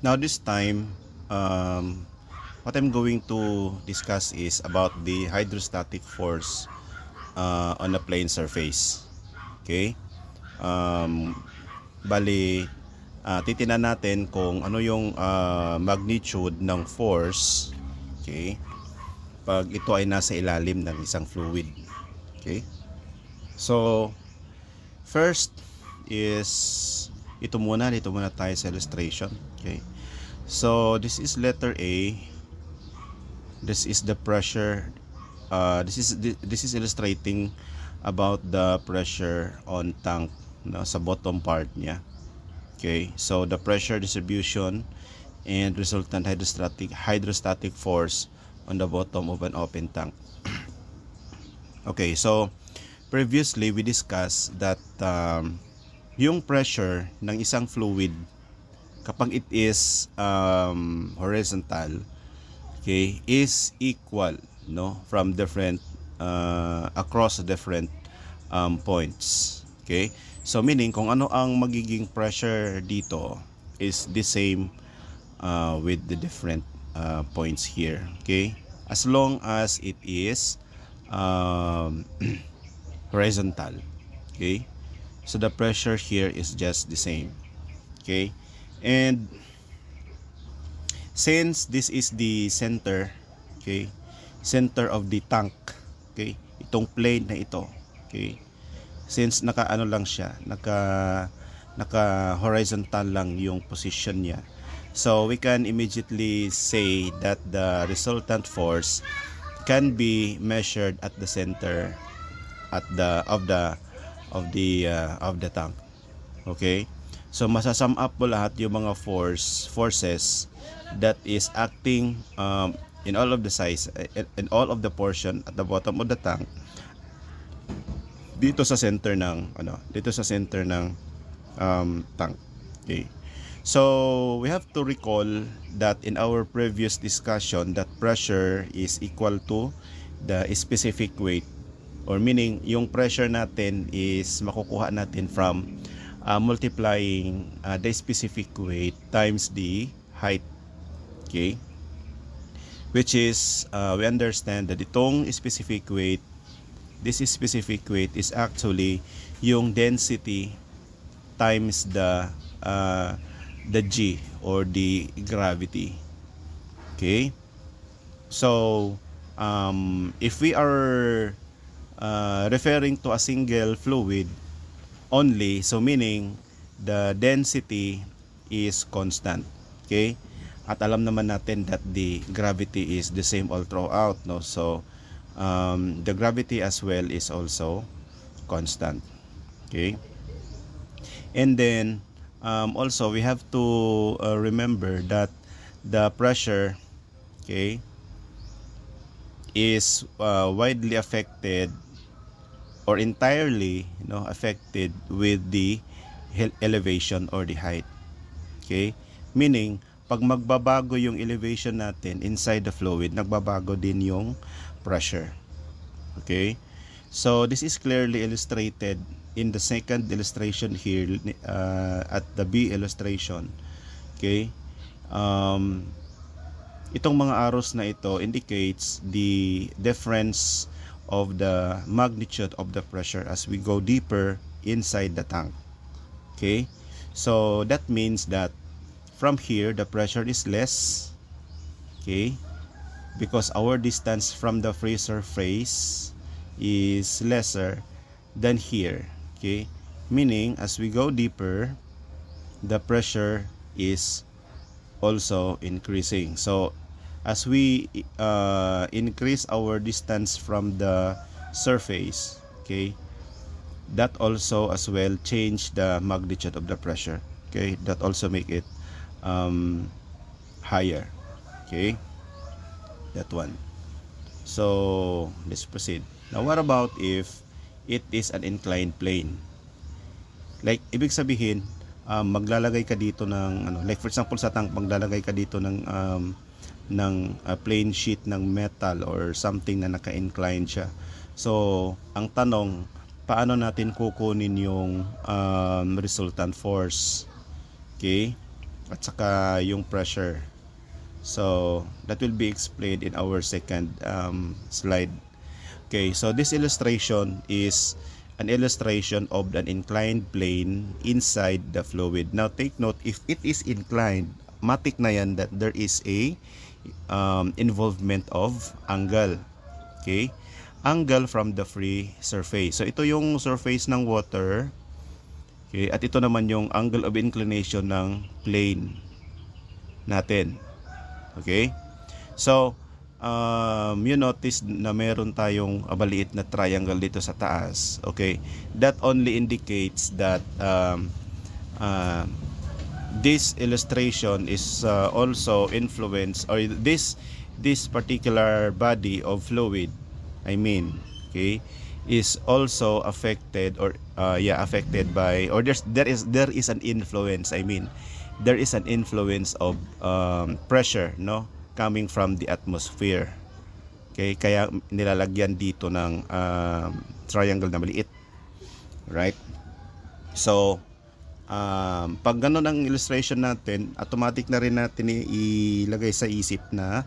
Now this time, what I'm going to discuss is about the hydrostatic force on a plane surface. Okay? Um, bali, titinan natin kung ano yung magnitude ng force, okay, pag ito ay nasa ilalim ng isang fluid. Okay? So, first is dito muna tayo sa illustration. Okay? So, this is letter A. This is the pressure. This is illustrating about the pressure on tank, no, sa bottom part niya. Okay, so the pressure distribution and resultant hydrostatic force on the bottom of an open tank. Okay, so previously we discussed that yung pressure ng isang fluid kapag it is horizontal, okay, is equal, no, from different across different points. Okay, so meaning kung ano ang magiging pressure dito is the same with the different points here. Okay, as long as it is horizontal. Okay, so the pressure here is just the same. Okay, and since this is the center, okay, center of the tank, okay, itong plane na ito, okay, since naka ano lang siya, naka horizontal lang yung position niya, so we can immediately say that the resultant force can be measured at the center at the of the tank. Okay, so masasum up po lahat yung mga forces that is acting in all of the size in all of the portion at the bottom of the tank dito sa center ng tank. Okay, so we have to recall that in our previous discussion that pressure is equal to the specific weight, or meaning yung pressure natin is makukuha natin from multiplying the specific weight times the height. Okay, which is we understand that itong specific weight, this specific weight is actually yung density times the G, or the gravity. Okay, so if we are referring to a single fluid only, so meaning the density is constant. Okay, at alam naman natin that the gravity is the same all throughout, no? So the gravity as well is also constant. Okay, and then also we have to remember that the pressure, okay, is widely affected or entirely, affected with the elevation or the height. Okay, meaning pag magbabago yung elevation natin inside the fluid, nagbabago din yung pressure. Okay, so this is clearly illustrated in the second illustration here at the B illustration. Okay, itong mga arrows na ito indicates the difference of the magnitude of the pressure as we go deeper inside the tank. Okay, so that means that from here the pressure is less, okay, because our distance from the free surface is lesser than here. Okay, meaning as we go deeper the pressure is also increasing. So as we increase our distance from the surface, okay, that also as well change the magnitude of the pressure. Okay, that also make it higher. Okay, that one. So let's proceed. Now what about if it is an inclined plane? Like ibig sabihin maglalagay ka dito ng like for example sa tank, maglalagay ka dito ng plain sheet ng metal or something na naka-incline siya. So ang tanong, paano natin kukunin yung resultant force? Okay, at saka yung pressure. So that will be explained in our second slide. Okay, so this illustration is an illustration of an inclined plane inside the fluid. Now take note, if it is inclined, matik na yan that there is a involvement of angle. Okay, angle from the free surface. So ito yung surface ng water. Okay, at ito naman yung angle of inclination ng plane natin. Okay, so you notice na meron tayong maliit na triangle dito sa taas. Okay, that only indicates that this illustration is also influenced, or this particular body of fluid, I mean, okay, is also affected, or affected by, or there is an influence, I mean, there is an influence of pressure, no, coming from the atmosphere. Okay, kaya nilalagyan dito ng triangle na maliit, right? So pag ganun ang illustration natin, automatic na rin natin ilagay sa isip na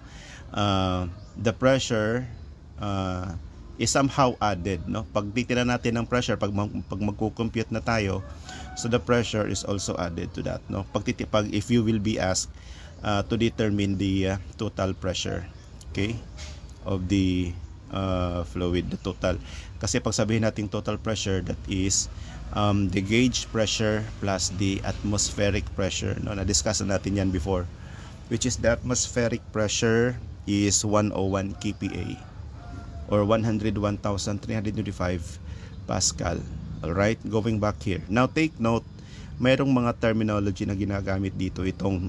the pressure is somehow added, no? Pag titingnan natin ng pressure, pag magko-compute na tayo, so the pressure is also added to that, no? Pag if you will be asked to determine the total pressure, okay, of the fluid, the total. Kasi pag sabihin natin total pressure, that is the gauge pressure plus the atmospheric pressure, no? Na-discuss na natin yan before, which is the atmospheric pressure is 101 kPa or 101,325 Pascal. Alright, going back here. Now take note, mayroong mga terminology na ginagamit dito. Itong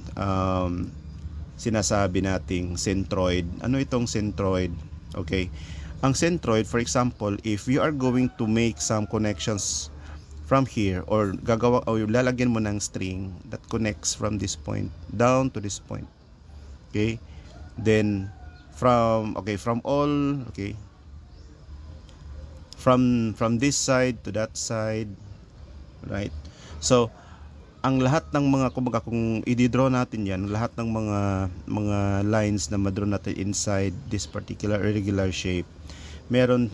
sinasabi nating centroid. Ano itong centroid? Okay, ang centroid, for example, if you are going to make some connections from here, or lalagyan mo ng string that connects from this point down to this point. Okay, then from this side to that side, right? So ang lahat ng mga, kumbaga, kung i-draw natin yan, lahat ng mga lines na ma-draw natin inside this particular irregular shape, meron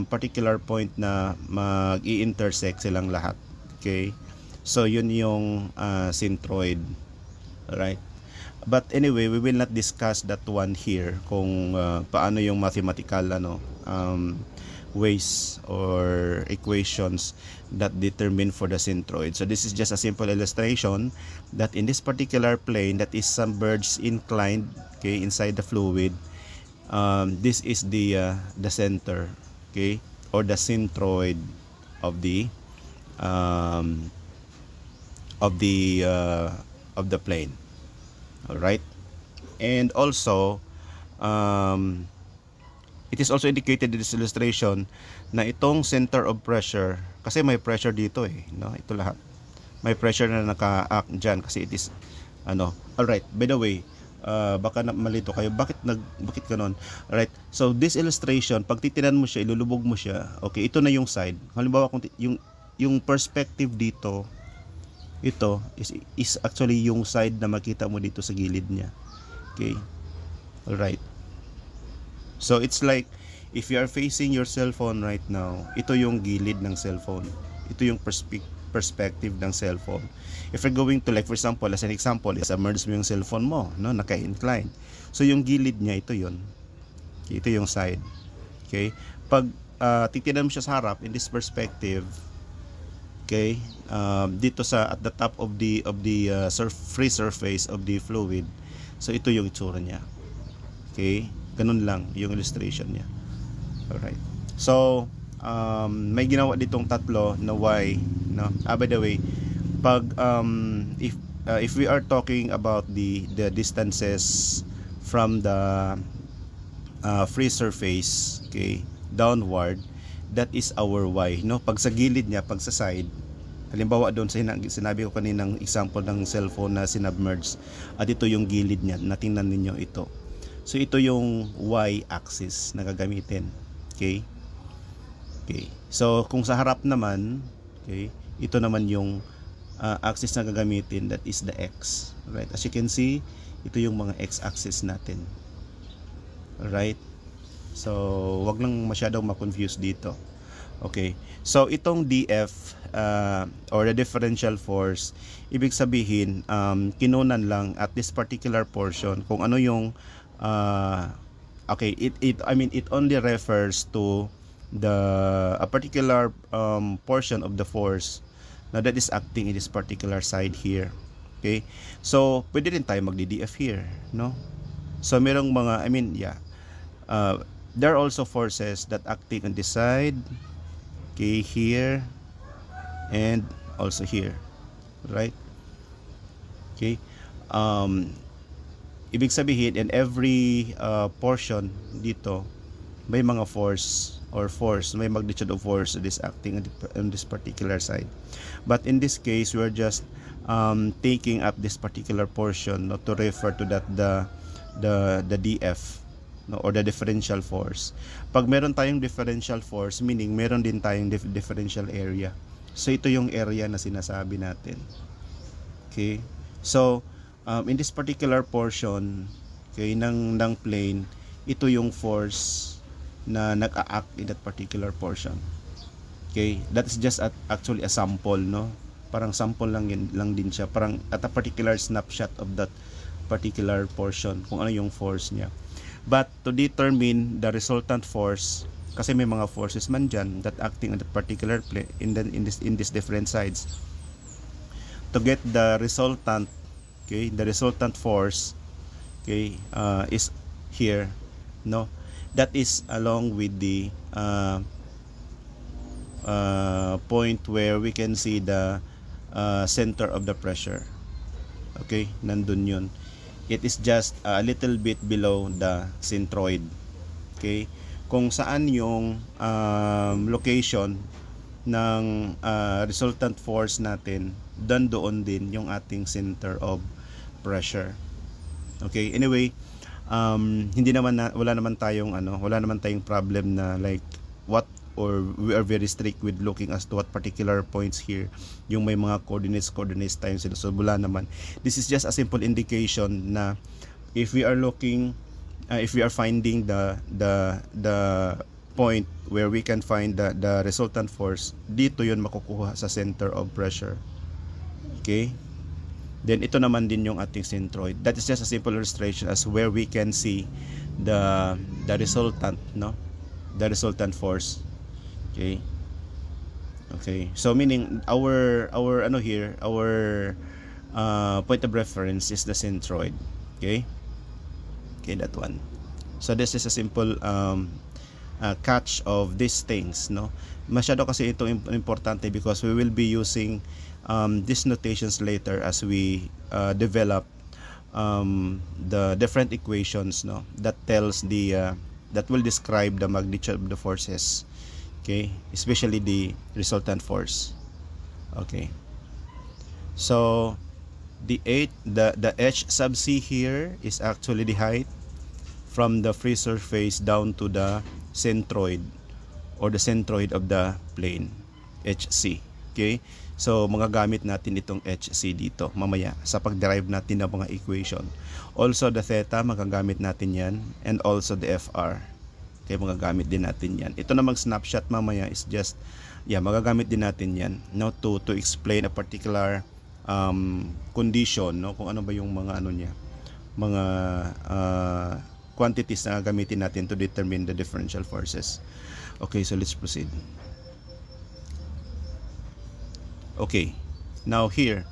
particular point na mag-i-intersect silang lahat. Okay, so yun yung centroid, right? But anyway, we will not discuss that one here, kung paano yung mathematical ways or equations that determine for the centroid. So this is just a simple illustration that in this particular plane that is submerged, inclined, okay, inside the fluid, this is the center, okay, or the centroid of the plane. All right, and also it is also indicated in this illustration na itong center of pressure, kasi may pressure dito no? Ito lahat may pressure na naka-act dyan kasi it is alright, by the way, baka malito kayo, bakit ganon? Alright, so this illustration, pag titinan mo siya, ilulubog mo siya, okay, ito na yung side. Halimbawa, kung yung perspective dito, ito is actually yung side na makita mo dito sa gilid niya. Okay, alright. So it's like if you are facing your cell phone right now, ito yung gilid ng cellphone. Ito yung perspective ng cellphone. If you're going to, like for example, as an example, submerge mo yung cellphone mo, no, naka-incline. So yung gilid niya, ito yun. Ito yung side. Okay? Pag titinan mo siya sa harap, in this perspective, okay, dito sa at the top of the free surface of the fluid, so ito yung itsura niya. Okay? Ganun lang yung illustration niya. Alright. So, may ginawa ditong tatlo na Y, no? By the way, pag if we are talking about the distances from the free surface, okay, downward, that is our Y, no? Pag sa gilid niya, pag sa side, halimbawa doon sa sinabi ko kaninang example ng cellphone na sinubmerged, at ito yung gilid niya, natingnan ninyo ito. So ito yung y-axis na gagamitin. Okay? Okay. So kung sa harap naman, okay, ito naman yung axis na gagamitin, that is the x. Right? As you can see, ito yung mga x-axis natin. Right? So, wag lang masyadong ma-confuse dito. Okay. So, itong DF or the differential force, ibig sabihin, kinunan lang at this particular portion kung ano yung okay, it only refers to a particular portion of the force na that is acting in this particular side here. Okay? So, pwede rin tayo mag-DDF here, no? So, merong mga, there are also forces that acting on this side, okay, here, and also here, right? Okay? Ibig sabihin, in every portion dito, may mga force, may magnitude of force that is acting on this particular side. But in this case, we are just taking up this particular portion, to refer to that the DF, or the differential force. Pag meron tayong differential force, meaning meron din tayong differential area. So ito yung area na sinasabi natin. Okay? So in this particular portion, okay, ng plane, ito yung force na nag-a-act in that particular portion. Okay, that is just actually a sample, no? Parang sample lang din siya, parang at a particular snapshot of that particular portion, kung ano yung force niya. But to determine the resultant force, kasi may mga forces man dyan that acting on that particular plane in this different sides. To get the resultant, okay, the resultant force, okay, is here, no? That is along with the point where we can see the center of the pressure. Okay, nandun yun. It is just a little bit below the centroid. Okay, kung saan yung location ng resultant force natin, doon din yung ating center of pressure. Okay, anyway, wala naman tayong problem na like what, or we are very strict with looking as to what particular points here yung may mga coordinates tayong sila. So wala naman. This is just a simple indication na if we are finding the point where we can find the resultant force, dito yun makukuha sa center of pressure. Okay? Then ito naman din yung ating centroid. That is just a simple illustration as where we can see the resultant, no? The resultant force. Okay? Okay. So meaning our point of reference is the centroid. Okay? Okay, that one. So this is a simple catch of these things, no? Masyado kasi ito importante because we will be using these notations later as we develop the different equations, no, that tells that will describe the magnitude of the forces, okay, especially the resultant force. Okay, so the h sub c here is actually the height from the free surface down to the centroid or the centroid of the plane, hc. Okay, so magagamit natin itong HC dito mamaya sa pag-derive natin ng mga equation. Also the theta, magagamit natin yan, and also the FR. Okay, magagamit din natin yan. Ito na mag-snapshot mamaya is just, magagamit din natin yan, no, to explain a particular condition, no, kung ano ba yung mga mga quantities na gamitin natin to determine the differential forces. Okay, so let's proceed. Okay, now here,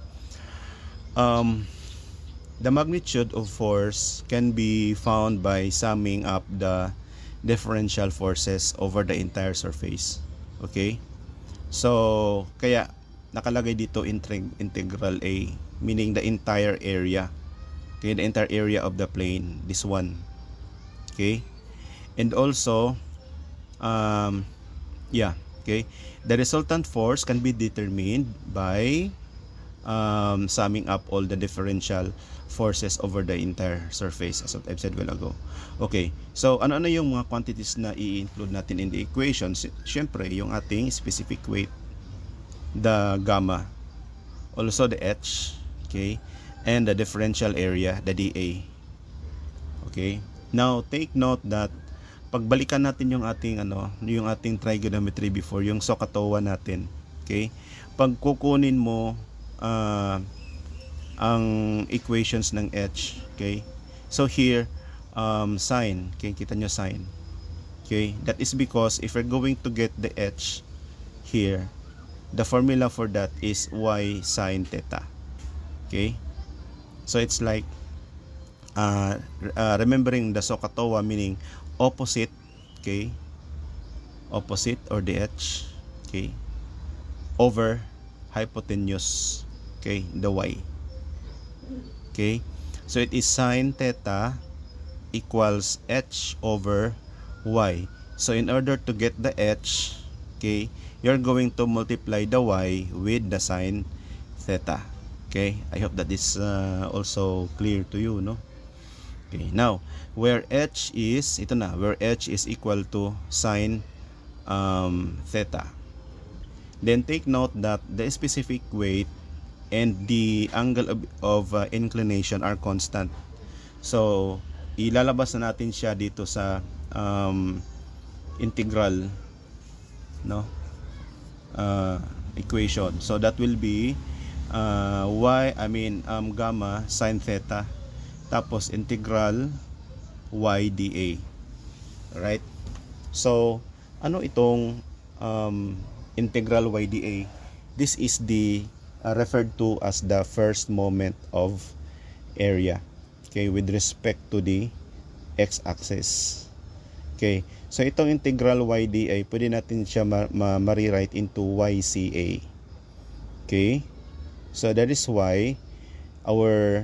the magnitude of force can be found by summing up the differential forces over the entire surface. Okay, so kaya nakalagay dito integral A, meaning the entire area. Okay, the entire area of the plane, this one. Okay, and also okay, the resultant force can be determined by summing up all the differential forces over the entire surface, as I've said well ago. Okay, so ano yung mga quantities na i-include natin in the equation? Siyempre, yung ating specific weight, the gamma, also the H, okay, and the differential area, the dA. Okay, now take note that pagbalikan natin yung ating yung ating trigonometry before, yung SOHCAHTOA natin. Okay, pag kukunin mo ang equations ng H, okay, so here sine, okay, kita nyo sine, okay, that is because if we're going to get the H here, the formula for that is y sine theta. Okay, so it's like remembering the SOHCAHTOA, meaning opposite, okay, opposite or the H, okay, over hypotenuse, okay, the y. Okay, so it is sine theta equals H over y. So in order to get the H, okay, you're going to multiply the y with the sine theta. Okay, I hope that is also clear to you, no? Okay, now where H is, ito na, where H is equal to sine theta, then take note that the specific weight and the angle of inclination are constant. So ilalabas na natin siya dito sa integral, no, equation. So that will be gamma sine theta tapos integral y dA. Right? So ano itong integral y dA? This is the referred to as the first moment of area, okay, with respect to the x-axis. Okay, so itong integral y dA, pwede natin siya ma-rewrite into yCA. Okay, so that is why our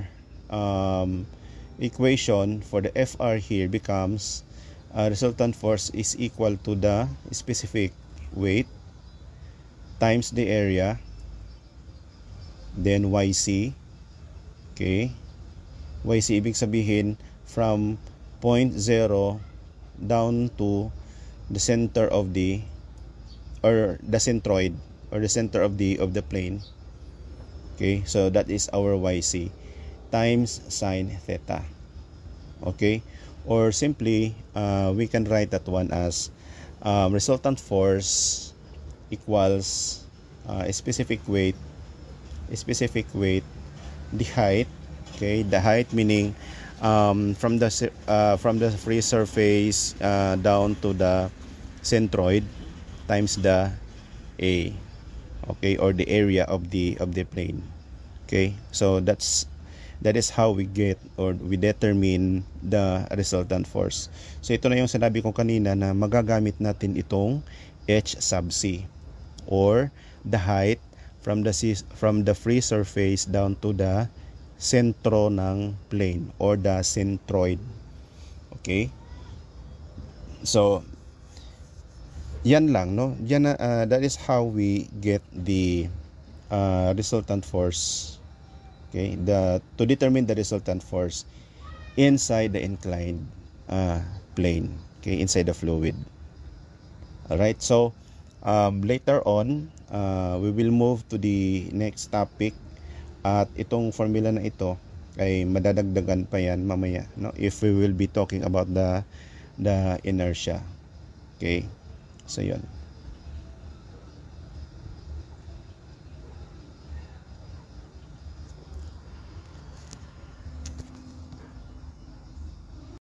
equation for the FR here becomes resultant force is equal to the specific weight times the area, then YC. Okay, YC ibig sabihin from point 0 down to the center of the, or the centroid, or the center of the plane. Okay, so that is our YC times sine theta. Okay, or simply we can write that one as resultant force equals specific weight, the height, okay, the height meaning from the free surface down to the centroid times the A, okay, or the area of the plane. Okay, so that is how we get or we determine the resultant force. So ito na yung sinabi ko kanina na magagamit natin itong H sub C, or the height from the free surface down to the sentro ng plane, or the centroid. Okay, so yan lang, no? Yan, that is how we get the resultant force. Okay, to determine the resultant force inside the inclined plane, okay, inside the fluid. All right, so later on we will move to the next topic, at itong formula na ito ay madadagdagan pa yan mamaya, no, if we will be talking about the inertia. Okay, so yun.